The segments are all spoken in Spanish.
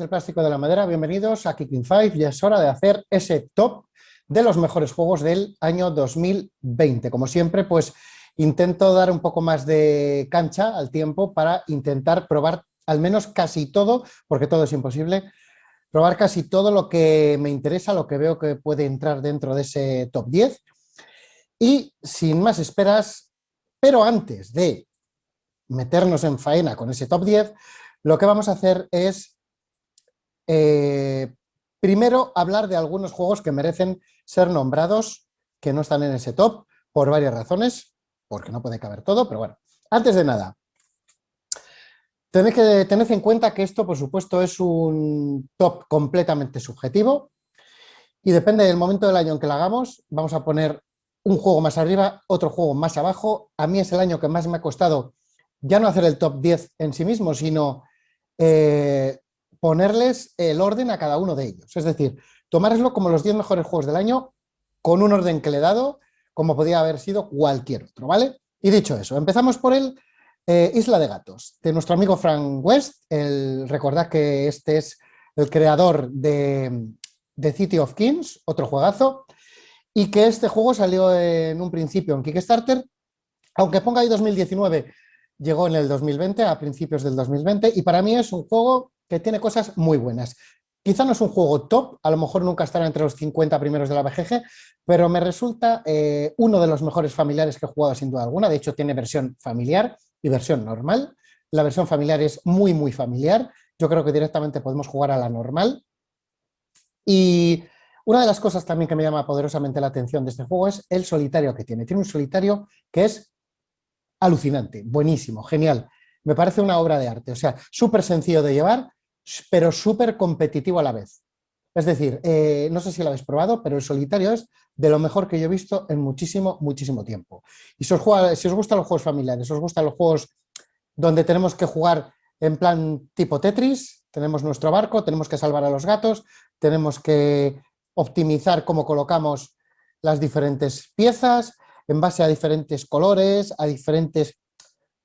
del plástico y de la madera, bienvenidos a Kicking Five. Ya es hora de hacer ese top de los mejores juegos del año 2020. Como siempre, pues intento dar un poco más de cancha al tiempo para intentar probar al menos casi todo, porque todo es imposible, probar casi todo lo que me interesa, lo que veo que puede entrar dentro de ese top 10. Y sin más esperas, pero antes de meternos en faena con ese top 10, lo que vamos a hacer es primero hablar de algunos juegos que merecen ser nombrados, que no están en ese top, por varias razones, porque no puede caber todo, pero bueno, antes de nada, tened en cuenta que esto, por supuesto, es un top completamente subjetivo y depende del momento del año en que lo hagamos, vamos a poner un juego más arriba, otro juego más abajo. A mí es el año que más me ha costado ya no hacer el top 10 en sí mismo, sino ponerles el orden a cada uno de ellos. Es decir, tomároslo como los 10 mejores juegos del año con un orden que le he dado, como podría haber sido cualquier otro, ¿vale? Y dicho eso, empezamos por el Isla de Gatos, de nuestro amigo Frank West. Recordad que este es el creador de City of Kings, otro juegazo, y que este juego salió en un principio en Kickstarter, aunque ponga ahí 2019, llegó en el 2020, a principios del 2020, y para mí es un juego que tiene cosas muy buenas. Quizá no es un juego top, a lo mejor nunca estará entre los 50 primeros de la BGG, pero me resulta uno de los mejores familiares que he jugado sin duda alguna. De hecho, tiene versión familiar y versión normal. La versión familiar es muy, muy familiar. Yo creo que directamente podemos jugar a la normal. Y una de las cosas también que me llama poderosamente la atención de este juego es el solitario que tiene. Tiene un solitario que es alucinante, buenísimo, genial. Me parece una obra de arte, o sea, súper sencillo de llevar, pero súper competitivo a la vez. Es decir, no sé si lo habéis probado, pero el solitario es de lo mejor que yo he visto en muchísimo, muchísimo tiempo. Y si os gustan los juegos familiares, si os gustan los juegos donde tenemos que jugar en plan tipo Tetris, tenemos nuestro barco, tenemos que salvar a los gatos, tenemos que optimizar cómo colocamos las diferentes piezas en base a diferentes colores, a diferentes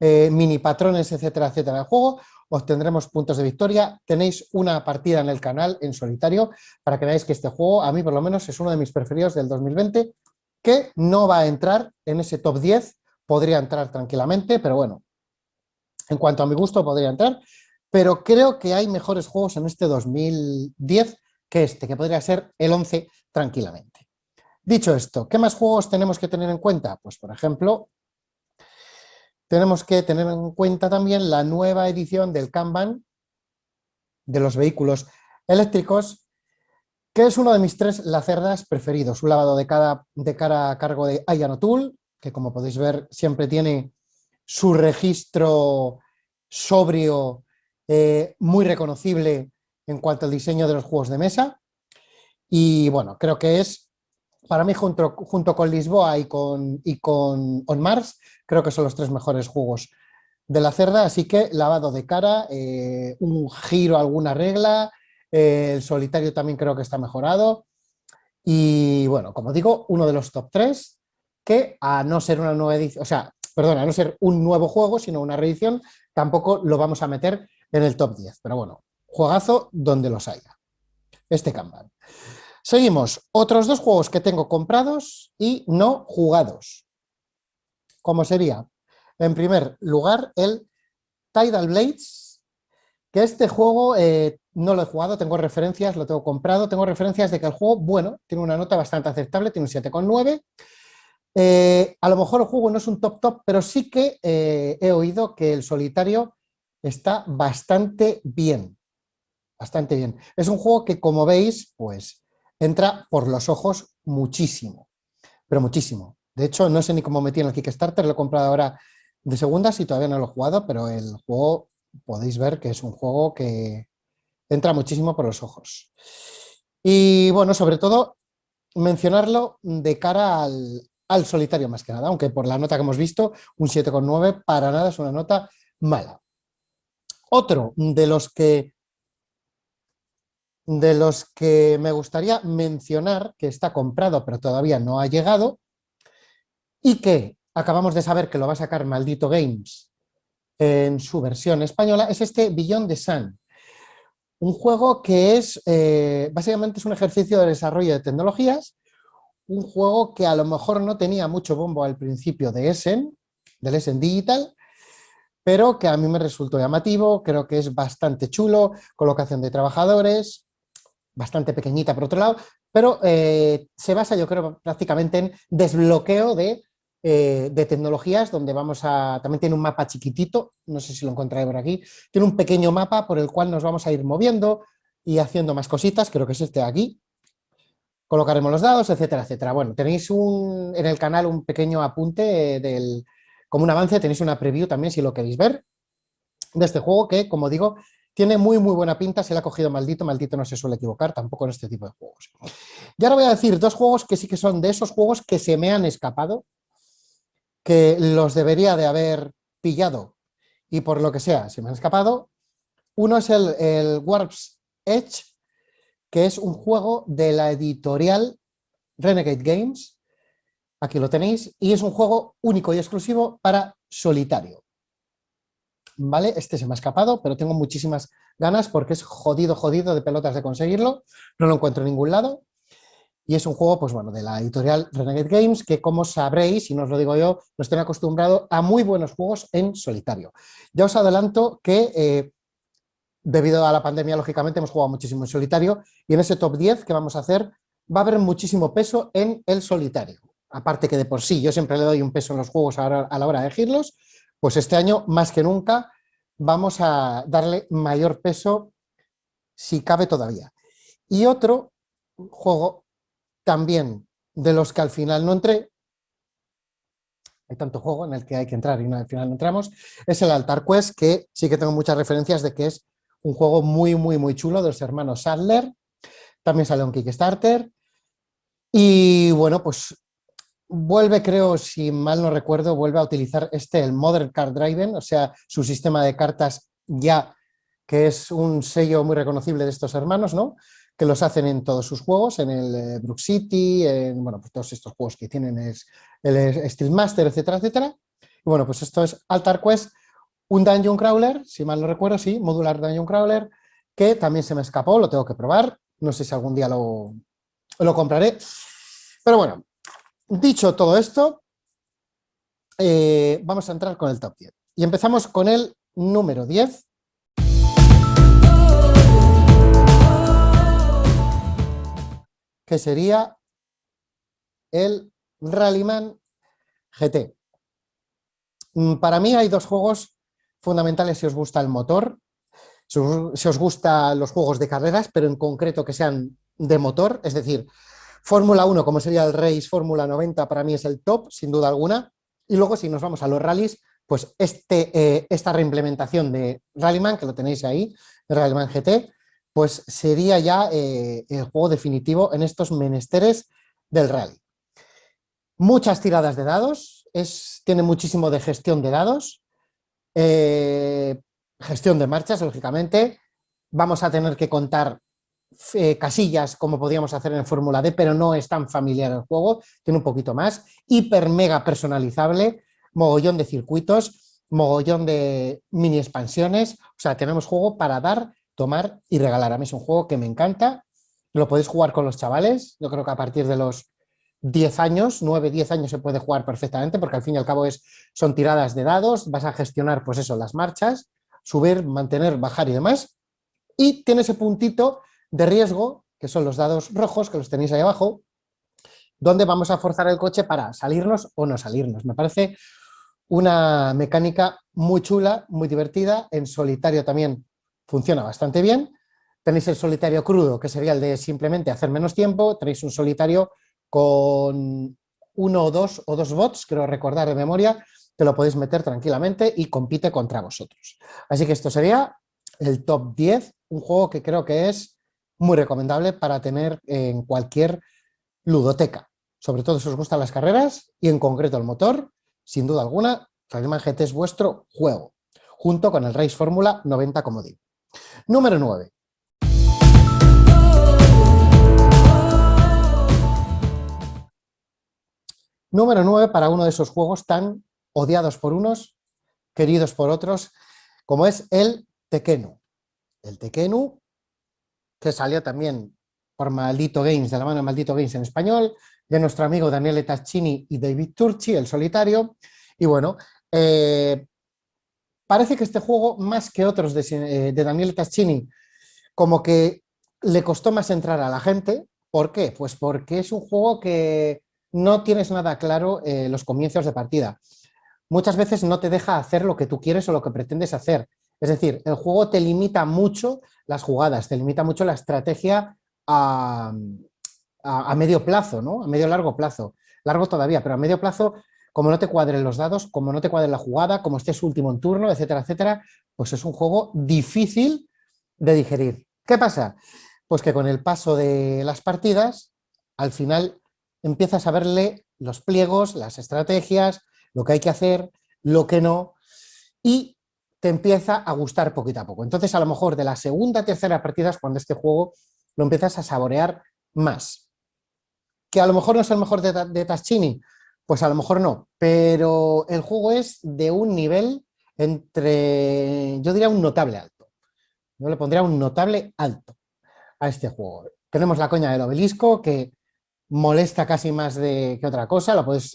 mini patrones, etcétera, etcétera, del juego, obtendremos puntos de victoria. Tenéis una partida en el canal en solitario para que veáis que este juego, a mí por lo menos, es uno de mis preferidos del 2020, que no va a entrar en ese top 10, podría entrar tranquilamente, pero bueno, en cuanto a mi gusto podría entrar, pero creo que hay mejores juegos en este 2010 que este, que podría ser el 11 tranquilamente. Dicho esto, ¿qué más juegos tenemos que tener en cuenta? Pues, por ejemplo, tenemos que tener en cuenta también la nueva edición del Kanban de los vehículos eléctricos, que es uno de mis 3 lacerdas preferidos. Un lavado de cara a cargo de Ian O'Toole, que como podéis ver siempre tiene su registro sobrio, muy reconocible en cuanto al diseño de los juegos de mesa. Y bueno, creo que es, para mí junto con Lisboa y con On Mars, creo que son los 3 mejores juegos de la cerda, así que lavado de cara, un giro a alguna regla, el solitario también creo que está mejorado y bueno, como digo, uno de los top 3 que a no ser una nueva edición, o sea, perdón, a no ser un nuevo juego, sino una reedición, tampoco lo vamos a meter en el top 10, pero bueno, juegazo donde los haya, este Kanban. Seguimos, otros 2 juegos que tengo comprados y no jugados, como sería, en primer lugar, el Tidal Blades, que este juego no lo he jugado, tengo referencias, lo tengo comprado, tengo referencias de que el juego, bueno, tiene una nota bastante aceptable, tiene un 7,9. A lo mejor el juego no es un top top, pero sí que he oído que el solitario está bastante bien, bastante bien. Es un juego que, como veis, pues entra por los ojos muchísimo, pero muchísimo. De hecho, no sé ni cómo metí en el Kickstarter, lo he comprado ahora de segundas y todavía no lo he jugado, pero el juego podéis ver que es un juego que entra muchísimo por los ojos. Y bueno, sobre todo mencionarlo de cara al solitario más que nada, aunque por la nota que hemos visto, un 7,9 para nada es una nota mala. Otro de los que me gustaría mencionar, que está comprado pero todavía no ha llegado, y que acabamos de saber que lo va a sacar Maldito Games en su versión española, es este Beyond the Sun. Un juego que es, básicamente es un ejercicio de desarrollo de tecnologías, un juego que a lo mejor no tenía mucho bombo al principio de Essen, del Essen Digital, pero que a mí me resultó llamativo, creo que es bastante chulo, colocación de trabajadores, bastante pequeñita por otro lado, pero se basa yo creo prácticamente en desbloqueo de tecnologías, donde vamos a, también tiene un mapa chiquitito, no sé si lo encontraré por aquí, tiene un pequeño mapa por el cual nos vamos a ir moviendo y haciendo más cositas, creo que es este de aquí, colocaremos los dados, etcétera, etcétera. Bueno, tenéis en el canal un pequeño apunte como un avance, tenéis una preview también si lo queréis ver, de este juego que, como digo, tiene muy, muy buena pinta, se le ha cogido maldito, maldito no se suele equivocar tampoco en este tipo de juegos. Y ahora voy a decir dos juegos que sí que son de esos juegos que se me han escapado, que los debería de haber pillado y por lo que sea se me han escapado. Uno es el Warp's Edge, que es un juego de la editorial Renegade Games, aquí lo tenéis, y es un juego único y exclusivo para solitario. ¿Vale? Este se me ha escapado, pero tengo muchísimas ganas porque es jodido, jodido de pelotas de conseguirlo, no lo encuentro en ningún lado, y es un juego, pues bueno, de la editorial Renegade Games, que como sabréis, y no os lo digo yo, nos tiene acostumbrado a muy buenos juegos en solitario. Ya os adelanto que debido a la pandemia, lógicamente, hemos jugado muchísimo en solitario, y en ese top 10 que vamos a hacer va a haber muchísimo peso en el solitario. Aparte que de por sí yo siempre le doy un peso en los juegos a la hora de elegirlos, pues este año más que nunca vamos a darle mayor peso si cabe todavía. Y otro juego también de los que al final no entré, hay tanto juego en el que hay que entrar y al final no entramos, es el Altar Quest, que sí que tengo muchas referencias de que es un juego muy, muy, muy chulo de los hermanos Sadler, también sale un Kickstarter, y bueno, pues vuelve, creo, si mal no recuerdo, vuelve a utilizar el Modern Card Driven, o sea, su sistema de cartas ya, que es un sello muy reconocible de estos hermanos, ¿no? Que los hacen en todos sus juegos, en el Brook City, en, bueno, pues todos estos juegos que tienen el Steel Master, etcétera, etcétera. Y bueno, pues esto es Altar Quest, un Dungeon Crawler, si mal no recuerdo, sí, modular Dungeon Crawler, que también se me escapó, lo tengo que probar, no sé si algún día lo compraré, pero bueno, dicho todo esto, vamos a entrar con el top 10. Y empezamos con el número 10. Que sería el Rallyman GT. Para mí hay dos juegos fundamentales si os gusta el motor, si os gustan los juegos de carreras, pero en concreto que sean de motor, es decir, Fórmula 1, como sería el Race Fórmula 90, para mí es el top, sin duda alguna. Y luego, si nos vamos a los rallies, pues esta reimplementación de Rallyman, que lo tenéis ahí, Rallyman GT, pues sería ya el juego definitivo en estos menesteres del rally. Muchas tiradas de dados, tiene muchísimo de gestión de dados, gestión de marchas, lógicamente. Vamos a tener que contar casillas como podíamos hacer en Fórmula D, pero no es tan familiar el juego, tiene un poquito más, hiper mega personalizable, mogollón de circuitos, mogollón de mini expansiones, o sea, tenemos juego para dar, tomar y regalar. A mí es un juego que me encanta, lo podéis jugar con los chavales, yo creo que a partir de los 10 años, 9, 10 años se puede jugar perfectamente, porque al fin y al cabo son tiradas de dados, vas a gestionar, pues eso, las marchas, subir, mantener, bajar y demás, y tiene ese puntito de riesgo, que son los dados rojos, que los tenéis ahí abajo, donde vamos a forzar el coche para salirnos o no salirnos. Me parece una mecánica muy chula, muy divertida, en solitario también funciona bastante bien. Tenéis el solitario crudo, que sería el de simplemente hacer menos tiempo, tenéis un solitario con uno o dos bots, creo recordar de memoria, que lo podéis meter tranquilamente y compite contra vosotros. Así que esto sería el top 10, un juego que creo que es muy recomendable para tener en cualquier ludoteca. Sobre todo si os gustan las carreras y en concreto el motor, sin duda alguna, Rallyman GT es vuestro juego, junto con el Race Fórmula 90, como digo. Número 9. Número 9 para uno de esos juegos tan odiados por unos, queridos por otros, como es el Tekhenu. El Tekhenu que salió también por Maldito Games, de la mano de Maldito Games en español, de nuestro amigo Daniele Tascini y David Turchi, el solitario. Y bueno, parece que este juego, más que otros de Daniele Tascini, como que le costó más entrar a la gente. ¿Por qué? Pues porque es un juego que no tienes nada claro los comienzos de partida. Muchas veces no te deja hacer lo que tú quieres o lo que pretendes hacer. Es decir, el juego te limita mucho las jugadas, te limita mucho la estrategia a, a medio plazo, ¿no? A medio largo plazo. Largo todavía, pero a medio plazo, como no te cuadren los dados, como no te cuadre la jugada, como estés último en turno, etcétera, etcétera, pues es un juego difícil de digerir. ¿Qué pasa? Pues que con el paso de las partidas, al final empiezas a verle los pliegos, las estrategias, lo que hay que hacer, lo que no, y te empieza a gustar poquito a poco. Entonces, a lo mejor de la segunda, tercera partida es cuando este juego lo empiezas a saborear más. Que a lo mejor no es el mejor de Tascini, pues a lo mejor no, pero el juego es de un nivel entre, yo diría un notable alto. Yo le pondría un notable alto a este juego. Tenemos la coña del obelisco, que molesta casi más que otra cosa, la puedes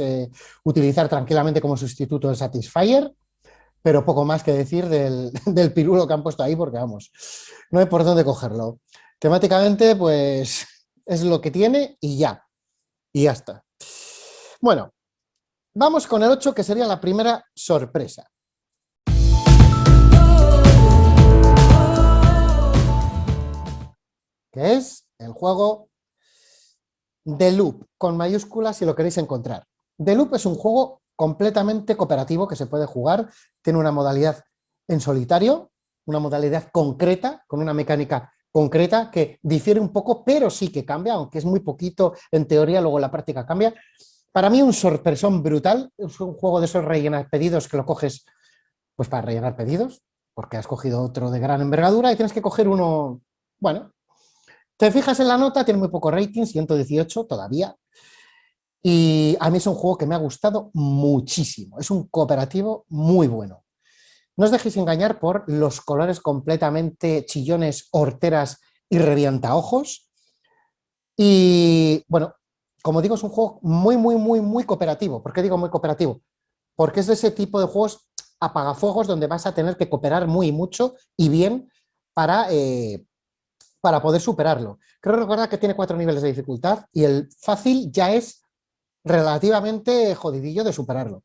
utilizar tranquilamente como sustituto del Satisfyer, pero poco más que decir del pirulo que han puesto ahí, porque vamos, no hay por dónde cogerlo. Temáticamente, pues es lo que tiene y ya está. Bueno, vamos con el 8, que sería la primera sorpresa. Que es el juego The Loop, con mayúsculas si lo queréis encontrar. The Loop es un juego completamente cooperativo que se puede jugar, tiene una modalidad en solitario, una modalidad concreta, con una mecánica concreta que difiere un poco, pero sí que cambia, aunque es muy poquito en teoría, luego la práctica cambia. Para mí un sorpresón brutal, es un juego de esos rellenar pedidos que lo coges pues para rellenar pedidos, porque has cogido otro de gran envergadura y tienes que coger uno, bueno, te fijas en la nota, tiene muy poco rating, 118 todavía, y a mí es un juego que me ha gustado muchísimo, es un cooperativo muy bueno. No os dejéis engañar por los colores completamente chillones, horteras y revientaojos. Y bueno, como digo, es un juego muy, muy, muy, muy cooperativo. ¿Por qué digo muy cooperativo? Porque es de ese tipo de juegos apagafuegos donde vas a tener que cooperar muy mucho y bien para poder superarlo. Creo recordar que tiene 4 niveles de dificultad y el fácil ya es relativamente jodidillo de superarlo.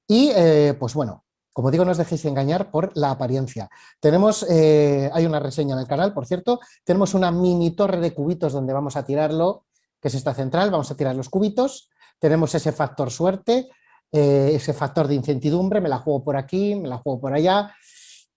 Y pues bueno, como digo, no os dejéis engañar por la apariencia. Tenemos, hay una reseña en el canal, por cierto, tenemos una mini torre de cubitos donde vamos a tirarlo, que es esta central, vamos a tirar los cubitos, tenemos ese factor suerte, ese factor de incertidumbre, me la juego por aquí, me la juego por allá,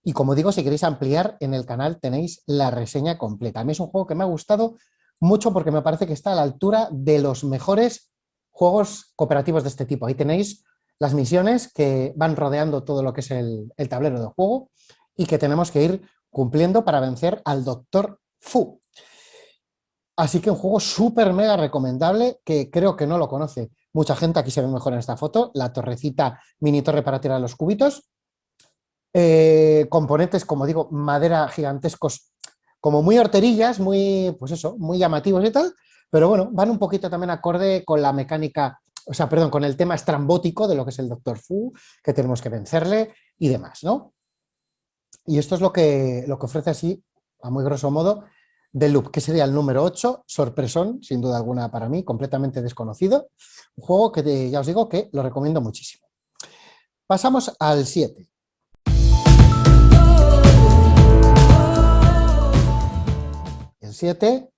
y como digo, si queréis ampliar, en el canal tenéis la reseña completa. A mí es un juego que me ha gustado mucho porque me parece que está a la altura de los mejores juegos cooperativos de este tipo. Ahí tenéis las misiones que van rodeando todo lo que es el tablero de juego y que tenemos que ir cumpliendo para vencer al Doctor Fu. Así que un juego súper mega recomendable que creo que no lo conoce mucha gente. Aquí se ve mejor en esta foto, la torrecita, mini torre para tirar los cubitos. Componentes, como digo, madera gigantescos, como muy horterillas, muy, pues eso, muy llamativos y tal, pero bueno, van un poquito también acorde con la mecánica, o sea, perdón, con el tema estrambótico de lo que es el Doctor Fu, que tenemos que vencerle y demás, ¿no? Y esto es lo que ofrece así, a muy grosso modo, The Loop, que sería el número 8, sorpresón, sin duda alguna para mí, completamente desconocido, un juego que ya os digo que lo recomiendo muchísimo. Pasamos al 7. El 7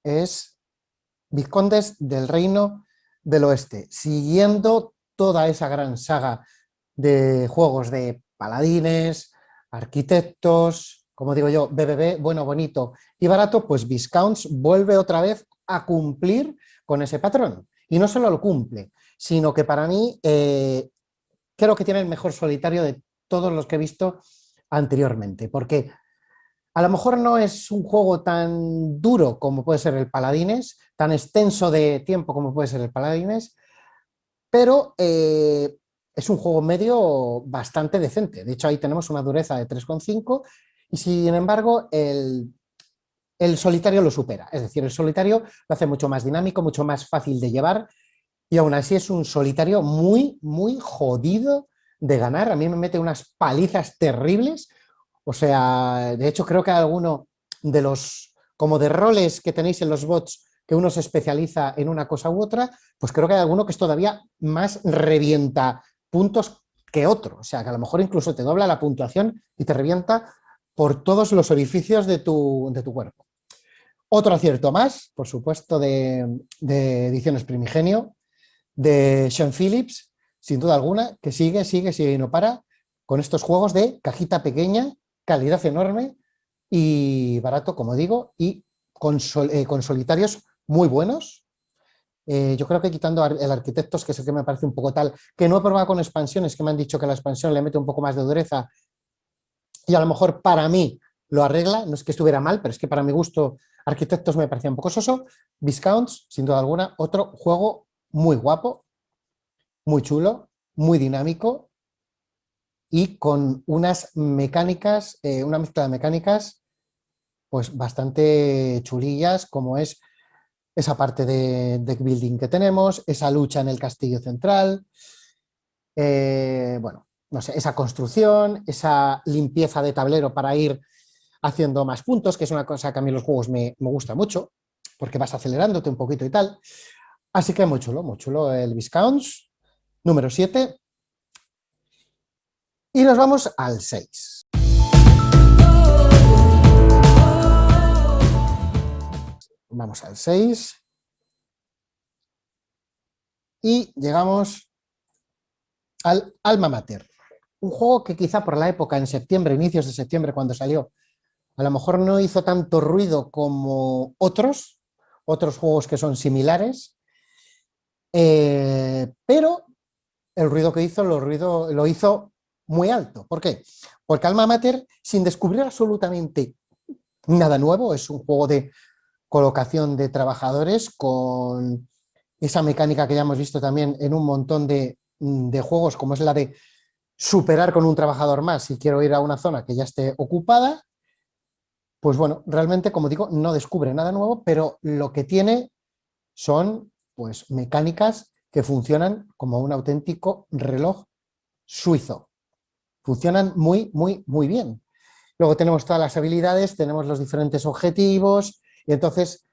es Vizcondes del Reino del Oeste, siguiendo toda esa gran saga de juegos de paladines, arquitectos, como digo yo, BBB, bueno, bonito y barato, pues Viscounts vuelve otra vez a cumplir con ese patrón. Y no solo lo cumple, sino que para mí creo que tiene el mejor solitario de todos los que he visto anteriormente, porque a lo mejor no es un juego tan duro como puede ser el Paladines, tan extenso de tiempo como puede ser el Paladines, pero es un juego medio bastante decente. De hecho, ahí tenemos una dureza de 3,5 y sin embargo el solitario lo supera. Es decir, el solitario lo hace mucho más dinámico, mucho más fácil de llevar y aún así es un solitario muy, muy jodido de ganar. A mí me mete unas palizas terribles. O sea, de hecho creo que hay alguno de los, como de roles que tenéis en los bots, que uno se especializa en una cosa u otra, pues creo que hay alguno que es todavía más revienta puntos que otro. O sea, que a lo mejor incluso te dobla la puntuación y te revienta por todos los orificios de tu cuerpo. Otro acierto más, por supuesto, de Ediciones Primigenio, de Sean Phillips, sin duda alguna, que sigue y no para, con estos juegos de cajita pequeña, calidad enorme y barato, como digo, y con solitarios muy buenos. Yo creo que quitando el Arquitectos, que es el que me parece un poco tal, que no he probado con expansiones, que me han dicho que la expansión le mete un poco más de dureza y a lo mejor para mí lo arregla, no es que estuviera mal, pero es que para mi gusto Arquitectos me parecía un poco soso. Viscounts, sin duda alguna, otro juego muy guapo, muy chulo, muy dinámico y con unas mecánicas, una mezcla de mecánicas pues bastante chulillas, como es esa parte de deck building que tenemos, esa lucha en el castillo central, bueno, no sé, esa construcción, esa limpieza de tablero para ir haciendo más puntos, que es una cosa que a mí los juegos me gusta mucho, porque vas acelerándote un poquito y tal. Así que muy chulo el Viscounts, número 7. Y nos vamos al 6. Vamos al 6. Y llegamos al Alma Mater. Un juego que quizá por la época, en septiembre, inicios de septiembre, cuando salió, a lo mejor no hizo tanto ruido como otros juegos que son similares, pero el ruido que hizo lo hizo muy alto. ¿Por qué? Porque Alma Mater, sin descubrir absolutamente nada nuevo, es un juego de colocación de trabajadores con esa mecánica que ya hemos visto también en un montón de juegos, como es la de superar con un trabajador más si quiero ir a una zona que ya esté ocupada. Pues bueno, realmente, como digo, no descubre nada nuevo, pero lo que tiene son pues mecánicas que funcionan como un auténtico reloj suizo. Funcionan muy, muy, muy bien. Luego tenemos todas las habilidades, tenemos los diferentes objetivos y entonces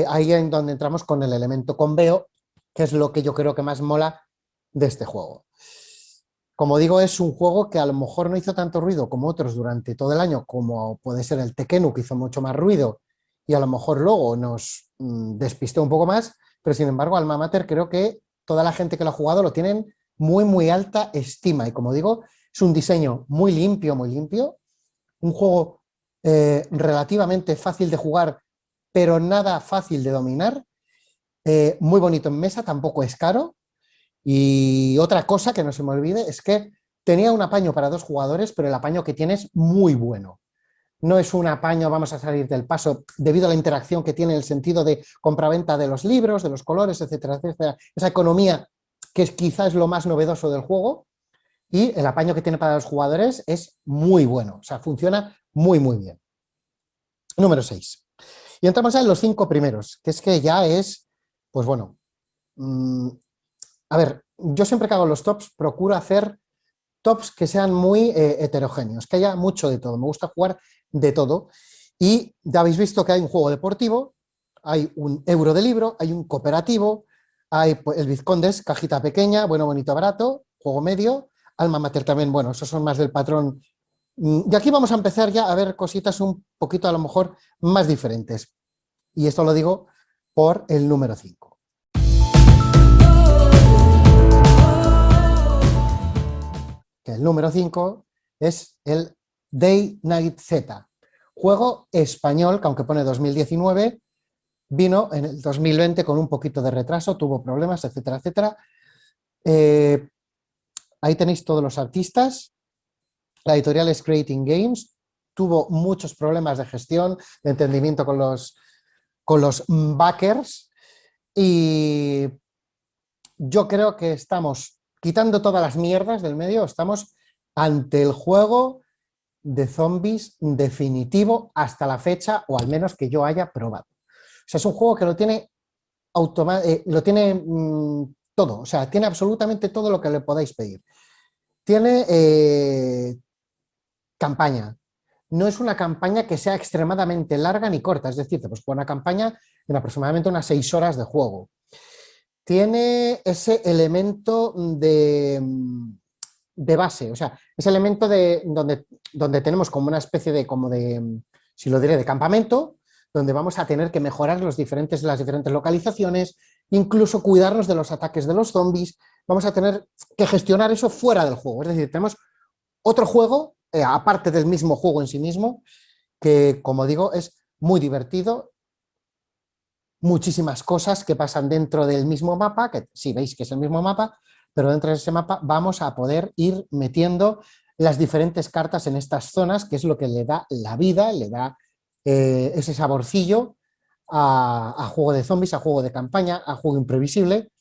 ahí es donde entramos con el elemento conveo, que es lo que yo creo que más mola de este juego. Como digo, es un juego que a lo mejor no hizo tanto ruido como otros durante todo el año, como puede ser el Tekkenu, que hizo mucho más ruido y a lo mejor luego nos despistó un poco más, pero sin embargo Alma Mater creo que toda la gente que lo ha jugado lo tienen muy, muy alta estima y como digo, es un diseño muy limpio, un juego relativamente fácil de jugar, pero nada fácil de dominar, muy bonito en mesa, tampoco es caro. Y otra cosa que no se me olvide es que tenía un apaño para 2 jugadores, pero el apaño que tiene es muy bueno. No es un apaño, vamos a salir del paso, debido a la interacción que tiene el sentido de compraventa de los libros, de los colores, etcétera, etcétera. Esa economía que es quizás lo más novedoso del juego, y el apaño que tiene para los jugadores es muy bueno, o sea, funciona muy, muy bien. Número 6. Y entramos ya en los 5 primeros, que es que ya es, pues bueno, a ver, yo siempre que hago los tops procuro hacer tops que sean muy heterogéneos, que haya mucho de todo, me gusta jugar de todo y ya habéis visto que hay un juego deportivo, hay un euro de libro, hay un cooperativo, hay pues, el Vizcondes, cajita pequeña, bueno, bonito, barato, juego medio, Alma Mater también, bueno, esos son más del patrón. Y aquí vamos a empezar ya a ver cositas un poquito a lo mejor más diferentes. Y esto lo digo por el número 5. Que el número 5 es el Day Night Z. Juego español que aunque pone 2019, vino en el 2020 con un poquito de retraso, tuvo problemas, etcétera, etcétera. Ahí tenéis todos los artistas. La editorial es Creating Games. Tuvo muchos problemas de gestión, de entendimiento con los backers y yo creo que estamos, quitando todas las mierdas del medio, estamos ante el juego de zombies definitivo hasta la fecha, o al menos que yo haya probado. O sea, es un juego que lo tiene, todo, o sea, tiene absolutamente todo lo que le podáis pedir. Tiene campaña. No es una campaña que sea extremadamente larga ni corta, es decir, pues una campaña en aproximadamente unas 6 horas de juego. Tiene ese elemento de base, o sea, ese elemento de donde tenemos como una especie de, si lo diré, de campamento, donde vamos a tener que mejorar las diferentes localizaciones, incluso cuidarnos de los ataques de los zombies, vamos a tener que gestionar eso fuera del juego, es decir, tenemos otro juego, aparte del mismo juego en sí mismo, que como digo es muy divertido, muchísimas cosas que pasan dentro del mismo mapa, que sí veis que es el mismo mapa, pero dentro de ese mapa vamos a poder ir metiendo las diferentes cartas en estas zonas, que es lo que le da la vida, le da ese saborcillo a juego de zombies, a juego de campaña, a juego imprevisible,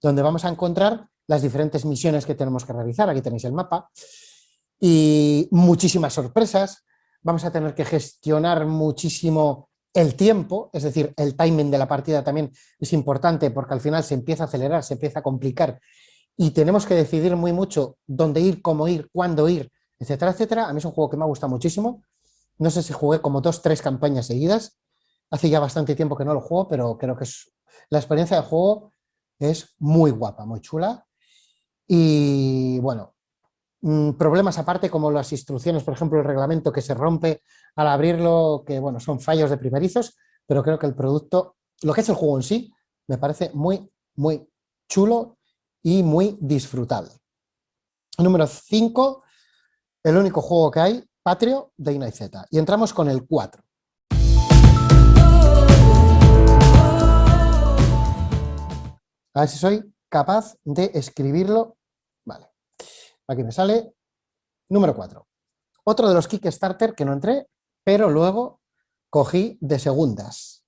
donde vamos a encontrar las diferentes misiones que tenemos que realizar. Aquí tenéis el mapa y muchísimas sorpresas. Vamos a tener que gestionar muchísimo el tiempo, es decir, el timing de la partida también es importante, porque al final se empieza a acelerar, se empieza a complicar y tenemos que decidir muy mucho dónde ir, cómo ir, cuándo ir, etcétera, etcétera. A mí es un juego que me ha gustado muchísimo. No sé si jugué como 2 o 3 campañas seguidas. Hace ya bastante tiempo que no lo juego, pero creo que la experiencia de juego es muy guapa, muy chula. Y bueno, problemas aparte como las instrucciones, por ejemplo, el reglamento que se rompe al abrirlo, que bueno, son fallos de primerizos, pero creo que el producto, lo que es el juego en sí, me parece muy, muy chulo y muy disfrutable. Número 5, el único juego que hay, Patrio, de Inai Z. Y entramos con el 4. A ver si soy capaz de escribirlo. Vale, aquí me sale. Número 4. Otro de los Kickstarter que no entré, pero luego cogí de segundas.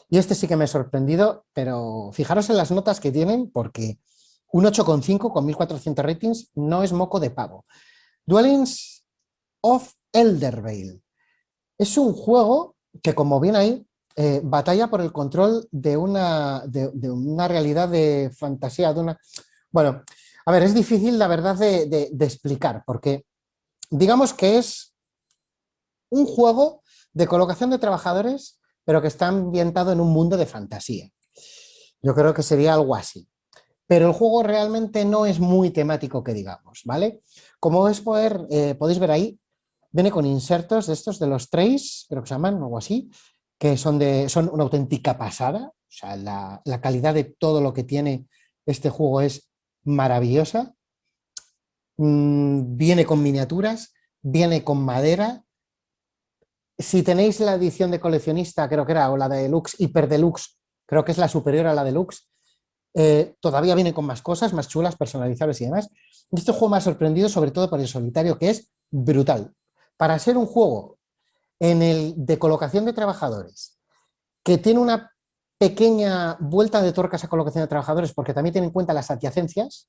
Y este sí que me ha sorprendido, pero fijaros en las notas que tienen, porque un 8,5 con 1400 ratings no es moco de pavo. Dwellings of Eldervale. Es un juego que, como bien ahí, batalla por el control de una realidad de fantasía, Bueno, a ver, es difícil la verdad de explicar, porque digamos que es un juego de colocación de trabajadores, pero que está ambientado en un mundo de fantasía. Yo creo que sería algo así. Pero el juego realmente no es muy temático que digamos, ¿vale? Como podéis ver ahí, viene con insertos de estos de los trays, creo que se llaman, o algo así, que son una auténtica pasada. O sea, la calidad de todo lo que tiene este juego es maravillosa. Viene con miniaturas, viene con madera. Si tenéis la edición de coleccionista, creo que era, o la de deluxe, hiper deluxe, creo que es la superior a la deluxe, todavía viene con más cosas, más chulas, personalizables y demás. Este juego me ha sorprendido sobre todo por el solitario, que es brutal. Para ser un juego de colocación de trabajadores, que tiene una pequeña vuelta de tuerca a colocación de trabajadores, porque también tiene en cuenta las adyacencias,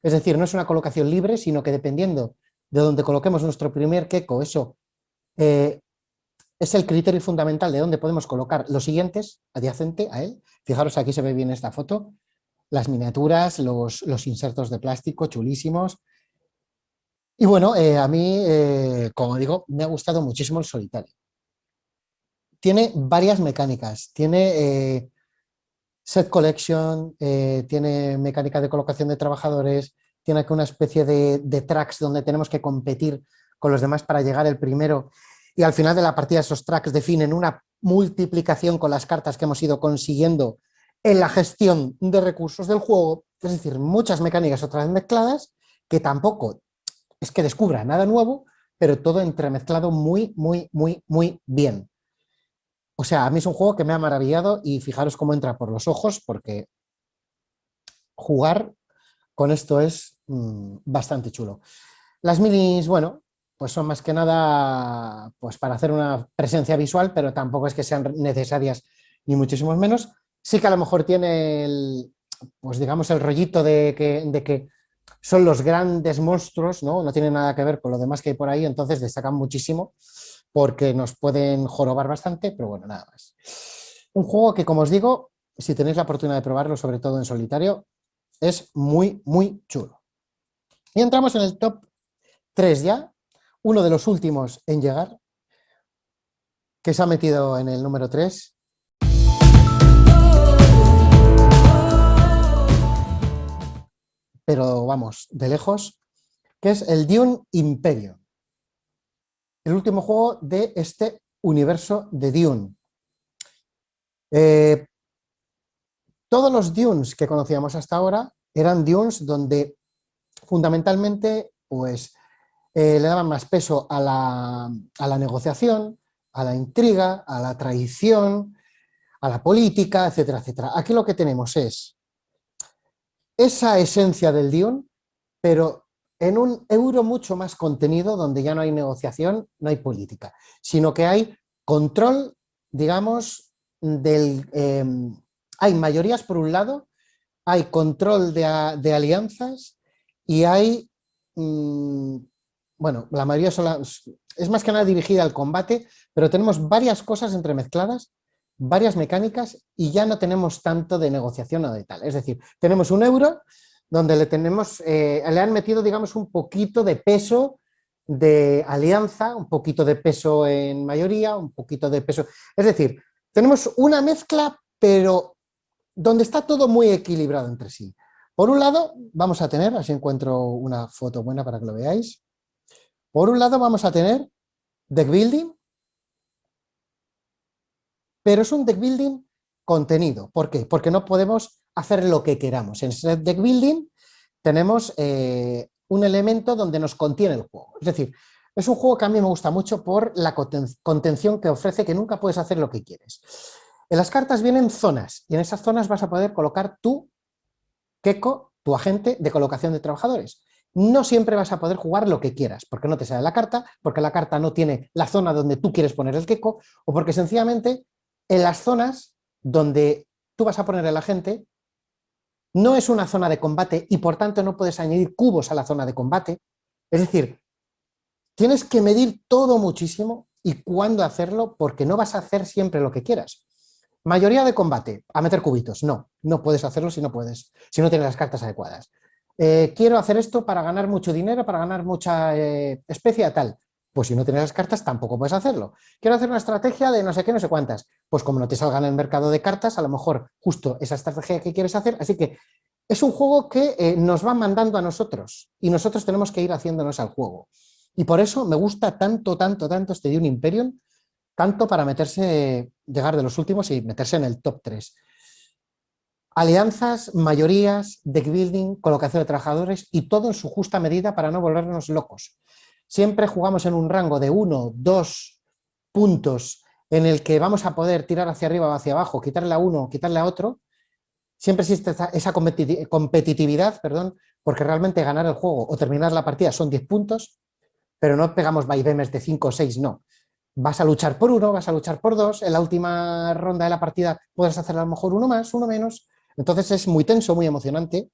es decir, no es una colocación libre, sino que dependiendo de donde coloquemos nuestro primer queco, eso es el criterio fundamental de dónde podemos colocar los siguientes adyacente a él. Fijaros, aquí se ve bien esta foto, las miniaturas, los insertos de plástico chulísimos. Y bueno, a mí, como digo, me ha gustado muchísimo el solitario. Tiene varias mecánicas, tiene set collection, tiene mecánica de colocación de trabajadores, tiene aquí una especie de tracks donde tenemos que competir con los demás para llegar el primero, y al final de la partida esos tracks definen una multiplicación con las cartas que hemos ido consiguiendo en la gestión de recursos del juego. Es decir, muchas mecánicas otras mezcladas, que tampoco es que descubra nada nuevo, pero todo entremezclado muy, muy, muy, muy bien. O sea, a mí es un juego que me ha maravillado, y fijaros cómo entra por los ojos, porque jugar con esto es bastante chulo. Las minis, bueno, pues son más que nada pues para hacer una presencia visual, pero tampoco es que sean necesarias ni muchísimo menos. Sí que a lo mejor tiene pues digamos el rollito de que son los grandes monstruos, ¿no? No tiene nada que ver con lo demás que hay por ahí, entonces destacan muchísimo porque nos pueden jorobar bastante, pero bueno, nada más. Un juego que, como os digo, si tenéis la oportunidad de probarlo, sobre todo en solitario, es muy, muy chulo. Y entramos en el top 3 ya, uno de los últimos en llegar, que se ha metido en el número 3. Pero vamos, de lejos, que es el Dune Imperium, el último juego de este universo de Dune. Eh, todos los Dunes que conocíamos hasta ahora eran Dunes donde fundamentalmente pues, le daban más peso a la negociación, a la intriga, a la traición, a la política, etcétera, etcétera. Aquí lo que tenemos es esa esencia del Dune, pero en un euro mucho más contenido, donde ya no hay negociación, no hay política, sino que hay control, digamos, hay mayorías por un lado, hay control de alianzas y hay, bueno, la mayoría es más que nada dirigida al combate, pero tenemos varias cosas entremezcladas, varias mecánicas y ya no tenemos tanto de negociación o de tal. Es decir, tenemos un euro donde le han metido, digamos, un poquito de peso de alianza, un poquito de peso en mayoría, un poquito de peso. Es decir, tenemos una mezcla, pero donde está todo muy equilibrado entre sí. Por un lado, vamos a tener, así encuentro una foto buena para que lo veáis. Por un lado, vamos a tener deck building, pero es un deck building contenido. ¿Por qué? Porque no podemos hacer lo que queramos. En ese deck building tenemos un elemento donde nos contiene el juego. Es decir, es un juego que a mí me gusta mucho por la contención que ofrece, que nunca puedes hacer lo que quieres. En las cartas vienen zonas y en esas zonas vas a poder colocar tu Keko, tu agente de colocación de trabajadores. No siempre vas a poder jugar lo que quieras, porque no te sale la carta, porque la carta no tiene la zona donde tú quieres poner el Keko, o porque sencillamente en las zonas donde tú vas a poner el agente no es una zona de combate y por tanto no puedes añadir cubos a la zona de combate. Es decir, tienes que medir todo muchísimo y cuándo hacerlo, porque no vas a hacer siempre lo que quieras. Mayoría de combate, a meter cubitos. No, no puedes hacerlo si no puedes, si no tienes las cartas adecuadas. Quiero hacer esto para ganar mucho dinero, para ganar mucha especia, tal. Pues si no tienes las cartas tampoco puedes hacerlo. Quiero hacer una estrategia de no sé qué, no sé cuántas. Pues como no te salga en el mercado de cartas, a lo mejor justo esa estrategia que quieres hacer. Así que es un juego que nos va mandando a nosotros y nosotros tenemos que ir haciéndonos al juego. Y por eso me gusta tanto, tanto, tanto este Dune Imperium, tanto para meterse, llegar de los últimos y meterse en el top 3. Alianzas, mayorías, deck building, colocación de trabajadores y todo en su justa medida para no volvernos locos. Siempre jugamos en un rango de 1, 2 puntos en el que vamos a poder tirar hacia arriba o hacia abajo, quitarle a uno, quitarle a otro. Siempre existe esa competitividad, perdón, porque realmente ganar el juego o terminar la partida son 10 puntos, pero no pegamos vaivenes de 5 o 6, no. Vas a luchar por uno, vas a luchar por dos, en la última ronda de la partida puedes hacer a lo mejor uno más, uno menos, entonces es muy tenso, muy emocionante.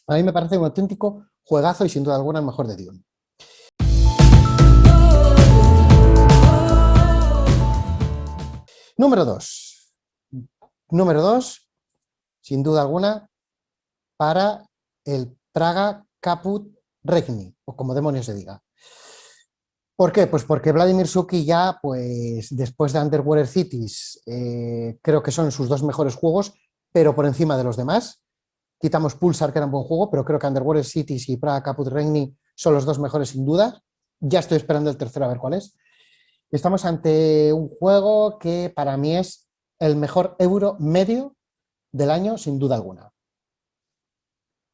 A mí me parece un auténtico juegazo y sin duda alguna el mejor de Dune. Número 2. Número 2, sin duda alguna, para el Praga Caput Regni, o como demonios se diga. ¿Por qué? Pues porque Vladimir Suki ya, pues después de Underwater Cities, creo que son sus dos mejores juegos, pero por encima de los demás. Quitamos Pulsar, que era un buen juego, pero creo que Underwater Cities y Praga Caput Regni son los dos mejores sin duda. Ya estoy esperando el tercero a ver cuál es. Estamos ante un juego que para mí es el mejor euro medio del año, sin duda alguna.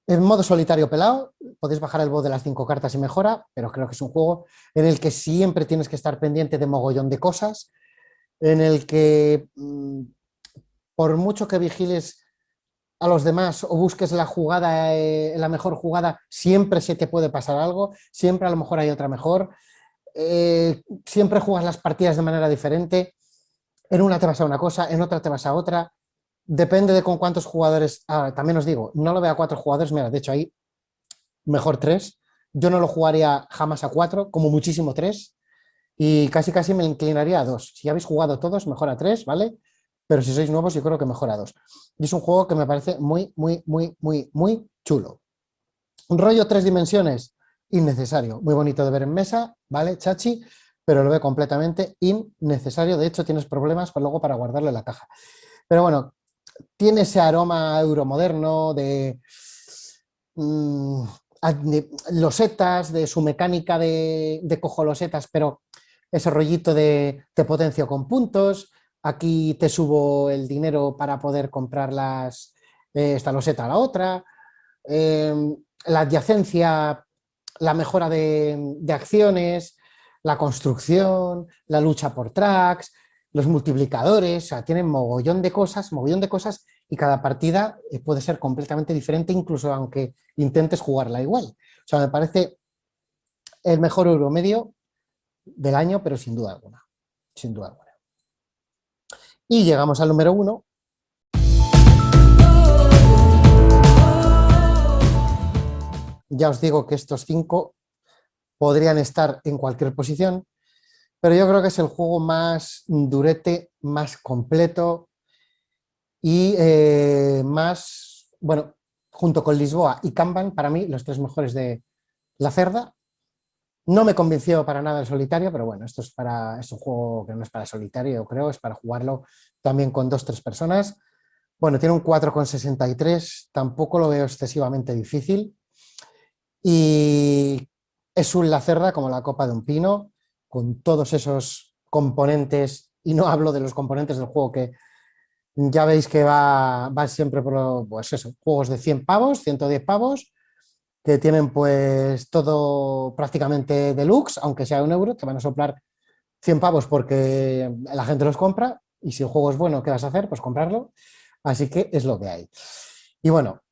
En modo solitario pelado, podéis bajar el bot de las 5 cartas y mejora, pero creo que es un juego en el que siempre tienes que estar pendiente de mogollón de cosas, en el que por mucho que vigiles a los demás o busques la jugada, la mejor jugada, siempre se te puede pasar algo, siempre a lo mejor hay otra mejor, siempre juegas las partidas de manera diferente, en una te vas a una cosa, en otra te vas a otra, depende de con cuántos jugadores, también os digo, no lo veo a 4 jugadores, mira, de hecho ahí mejor 3. Yo no lo jugaría jamás a 4, como muchísimo 3, y casi casi me inclinaría a 2. Si habéis jugado todos, mejor a 3, ¿vale? Pero si sois nuevos, yo creo que mejor a 2. Y es un juego que me parece muy, muy, muy, muy, muy chulo. Un rollo 3 dimensiones, innecesario. Muy bonito de ver en mesa, ¿vale? Chachi, pero lo veo completamente innecesario. De hecho, tienes problemas luego para guardarlo en la caja. Pero bueno, tiene ese aroma euromoderno mm, de losetas, de su mecánica de cojo losetas, pero ese rollito de te potencio con puntos. Aquí te subo el dinero para poder comprar esta loseta a la otra. Eh, la adyacencia, la mejora de acciones, la construcción, la lucha por tracks, los multiplicadores, o sea, tienen mogollón de cosas y cada partida puede ser completamente diferente, incluso aunque intentes jugarla igual. O sea, me parece el mejor euromedio del año, pero sin duda alguna. Sin duda alguna. Y llegamos al número 1. Ya os digo que estos 5 podrían estar en cualquier posición, pero yo creo que es el juego más durete, más completo y más, bueno, junto con Lisboa y Kanban, para mí, los 3 mejores de la Cerda. No me convenció para nada el solitario, pero bueno, es un juego que no es para solitario, yo creo, es para jugarlo también con 2 o 3 personas. Bueno, tiene un 4,63, tampoco lo veo excesivamente difícil. Y es un Lacerda como la copa de un pino, con todos esos componentes, y no hablo de los componentes del juego que ya veis que va siempre por, pues eso, juegos de 100 pavos, 110 pavos, que tienen pues todo prácticamente deluxe, aunque sea €1, te van a soplar 100 pavos porque la gente los compra, y si el juego es bueno, ¿qué vas a hacer? Pues comprarlo. Así que es lo que hay. Y bueno,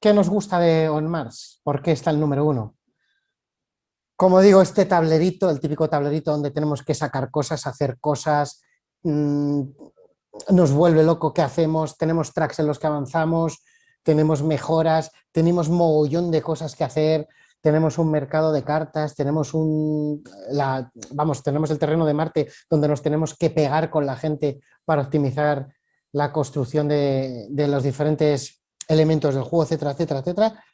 ¿qué nos gusta de On Mars? ¿Por qué está el número 1? Como digo, este tablerito, el típico tablerito donde tenemos que sacar cosas, hacer cosas, nos vuelve loco qué hacemos, tenemos tracks en los que avanzamos, tenemos mejoras, tenemos mogollón de cosas que hacer, tenemos un mercado de cartas, tenemos el terreno de Marte donde nos tenemos que pegar con la gente para optimizar la construcción de los diferentes elementos del juego, etcétera, etcétera, etcétera.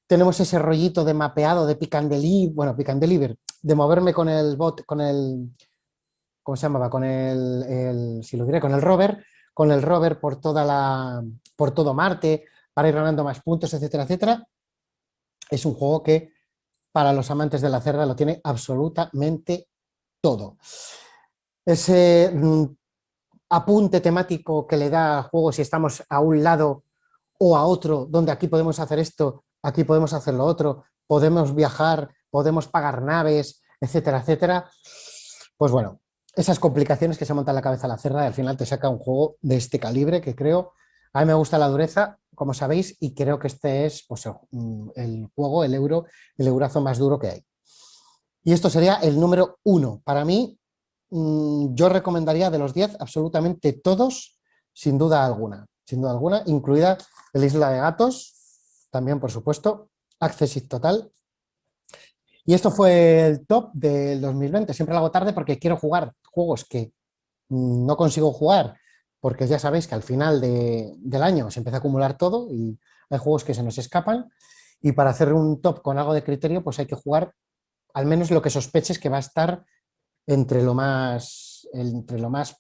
Tenemos ese rollito de mapeado, de pick and deliver, bueno, pick and deliver, de moverme con el bot, con el, ¿cómo se llamaba? Si lo diré, con el rover por todo Marte, para ir ganando más puntos, etcétera, etcétera. Es un juego que para los amantes de la cerda lo tiene absolutamente todo. Ese apunte temático que le da al juego si estamos a un lado o a otro, donde aquí podemos hacer esto, aquí podemos hacer lo otro, podemos viajar, podemos pagar naves, etcétera, etcétera. Pues bueno, esas complicaciones que se monta en la cabeza la cerda y al final te saca un juego de este calibre que creo, a mí me gusta la dureza, como sabéis, y creo que este es pues, el juego, el eurazo más duro que hay. Y esto sería el número 1. Para mí, yo recomendaría de los 10 absolutamente todos, sin duda alguna, incluida el Isla de Gatos, también por supuesto, Accessit total. Y esto fue el top del 2020. Siempre lo hago tarde porque quiero jugar juegos que no consigo jugar, porque ya sabéis que al final del año se empieza a acumular todo y hay juegos que se nos escapan. Y para hacer un top con algo de criterio, pues hay que jugar al menos lo que sospeches que va a estar entre lo más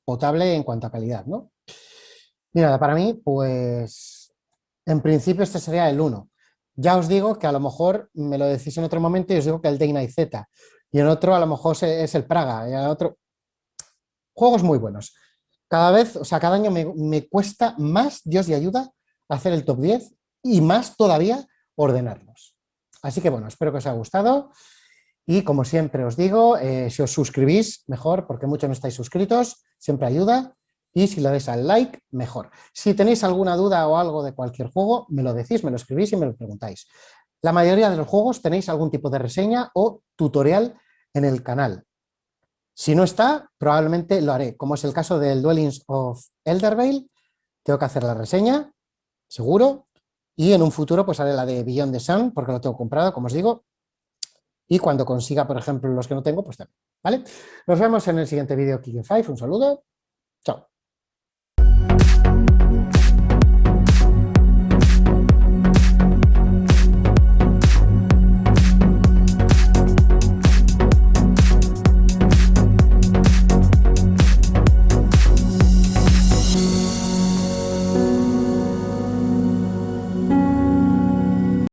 potable en cuanto a calidad, ¿no? Mira, para mí, pues en principio este sería el 1. Ya os digo que a lo mejor me lo decís en otro momento y os digo que el Dayna y Z. Y en otro a lo mejor es el Praga. Y en otro... Juegos muy buenos. Cada vez, o sea, cada año me cuesta más, Dios y ayuda, hacer el top 10 y más todavía ordenarlos. Así que bueno, espero que os haya gustado. Y como siempre os digo, si os suscribís, mejor, porque muchos no estáis suscritos, siempre ayuda. Y si le dais al like, mejor. Si tenéis alguna duda o algo de cualquier juego, me lo decís, me lo escribís y me lo preguntáis. La mayoría de los juegos tenéis algún tipo de reseña o tutorial en el canal. Si no está, probablemente lo haré, como es el caso del Dwellings of Eldervale. Tengo que hacer la reseña, seguro. Y en un futuro pues haré la de Beyond the Sun, porque lo tengo comprado, como os digo. Y cuando consiga, por ejemplo, los que no tengo, pues también. ¿Vale? Nos vemos en el siguiente vídeo Kicking Five. Un saludo. Chao.